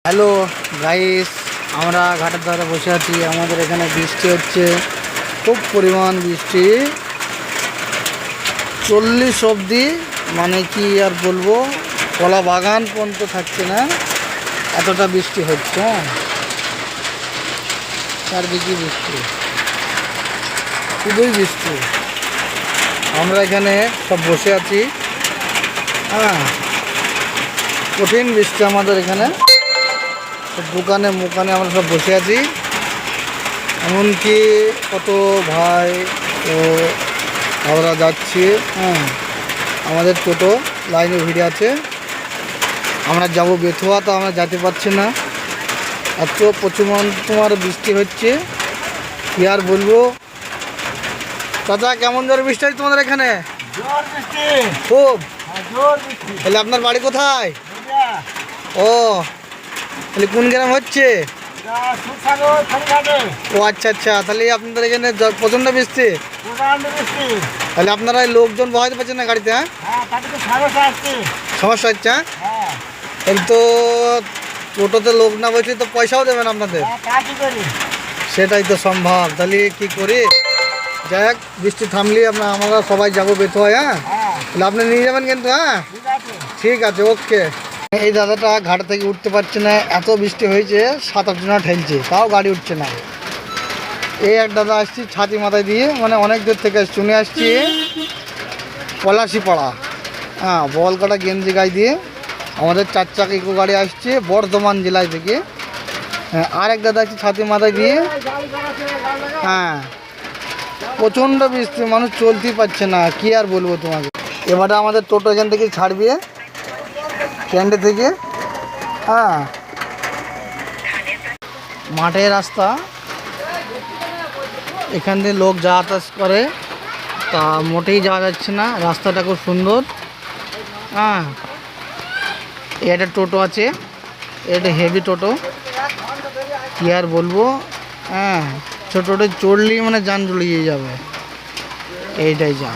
Hello guys, আমরা ঘাটের ধারে বসে আছি। আমাদের এখানে বৃষ্টি হচ্ছে, খুব পরিমাণ বৃষ্টি, 40 অবধি, মানে কি আর বলবো, কলা বাগান পর্যন্ত থাকছে না, এতটা বৃষ্টি হচ্ছে। চারদিকে বৃষ্টি, শুধুই বৃষ্টি। আমরা এখানে সব বসে আছি। কঠিন বৃষ্টি আমাদের এখানে, দোকানে মোকানে আমরা সব বসে আছি। এমনকি কত ভাই ও আমরা যাচ্ছি। আমাদের টোটো লাইনে ভিড়ে আছে। আমরা যাব বেথুয়া, তো আমরা যেতে পারছি না, এত প্রচুর তোমার বৃষ্টি হচ্ছে, কি আর বলবো। দাদা, কেমন জোর বৃষ্টি হচ্ছে তোমাদের এখানে? খুব। তাহলে আপনার বাড়ি কোথায়? ও, তাহলে কোন গ্রাম হচ্ছে? ও আচ্ছা আচ্ছা, তাহলে আপনাদের এখানে প্রচণ্ড বৃষ্টি। তাহলে আপনারা লোকজন বসাতে পারছেন না গাড়িতে? সমস্যা হচ্ছে। তাহলে তো টোটোতে লোক না বসে তো পয়সাও দেবেন আপনাদের। সেটাই তো সম্ভব। তাহলে কি করি, যাই হোক, বৃষ্টি থামলি আমরা সবাই যাবো বেথুয়া। তাহলে আপনি নিয়ে যাবেন কিন্তু। ঠিক আছে, ওকে। এই দাদাটা ঘাট থেকে উঠতে পারছে না, এত বৃষ্টি হয়েছে, 7-8 জনা ঠেলছে, তাও গাড়ি উঠছে না। এই এক দাদা আসছি ছাতি মাথায় দিয়ে, মানে অনেক দূর থেকে চলে আসছি পলাশিপাড়া। বলকাটা গেঞ্জি গায়ে দিয়ে আমাদের 4 চাকা ইকো গাড়ি আসছে বর্ধমান জেলায় থেকে। আর এক দাদা আসছে ছাতি মাথায় দিয়ে। প্রচণ্ড বৃষ্টি, মানুষ চলতেই পারছে না, কি আর বলবো তোমাকে। এবারে আমাদের টোটো এখান থেকে ছাড়বে স্ট্যান্ডে থেকে। মাঠের রাস্তা, এখান দিয়ে লোক যাতায়াত করে, তা মোটেই যাওয়া যাচ্ছে না। রাস্তাটা খুব সুন্দর। এটা টোটো আছে, এটা হেভি টোটো, কি আর বলবো। ছোটো টোটো চড়লেই মানে যান জুড়িয়ে যাবে, এইটাই যা।